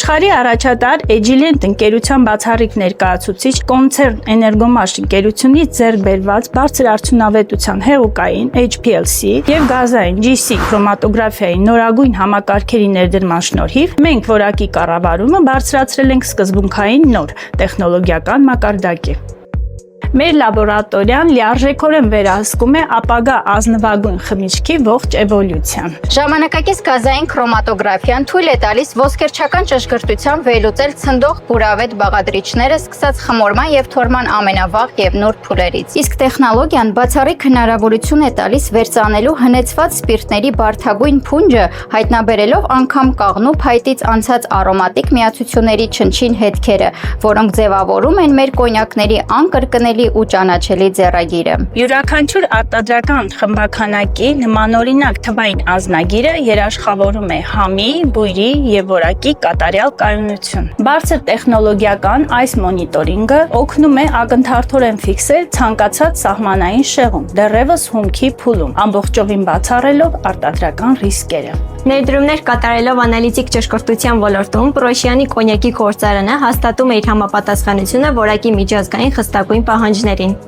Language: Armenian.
Աշխարհի առաջատար Agilent ընկերության բացառիկ ներկայացուցիչ Կոնցեռն Էներգոմաշ ընկերությունից ձեռք բերված բարձր արդյունավետության հեղուկային HPLC եւ գազային GC քրոմատոգրաֆիայի նորագույն համակարգերի ներդրման շնորհիվ մենք որակի կառավարումը բարձրացրել ենք սկզբունքային նոր տեխնոլոգիական մակարդակի։ Մեր լաբորատորիան լիարժեքորեն վերահսկում է ապագա ազնվագույն խմիչքի ողջ էվոլյուցիան։ Ժամանակակից գազային քրոմատոգրաֆիան թույլ է տալիս ոսկերչական ճշգրտությամբ վերլուծել ցնդող բուրավետ բաղադրիչները սկսած խմորման եւ թորման ամենավաղ եւ նուրբ փուլերից։ Իսկ տեխնոլոգիան բացառիկ հնարավորություն է տալիս վերծանելու հնեցված սպիրտների բարդագույն փունջը, հայտնաբերելով անգամ կաղնու փայտից անցած արոմատիկ միացությունների չնչին հետքերը, որոնք ձևավորում են մեր կոնյակների անկրկնելի ու ճանաչելի ձեռագիրը։ Յուրաքանչյուր արտադրական խմբաքանակի նմանօրինակ թվային ազնագիրը երաշխավորում է համի, բույրի եւ որակի կատարյալ կայունություն։ Բարձր տեխնոլոգիական այս մոնիտորինգը օգնում է ակնթարթորեն ֆիքսել ցանկացած սահմանային շեղում, դեռևս հումքի փուլում, ամբողջովին բացառելով արտադրական ռիսկերը։ Ներդրումներ կատարելով անալիտիկ ճշգրտության ոլորտում Պրոշյանի կոնյակի գործարանը հաստատում է իր համապատասխանությունը որակի միջազգային խստագույն պահանջներին։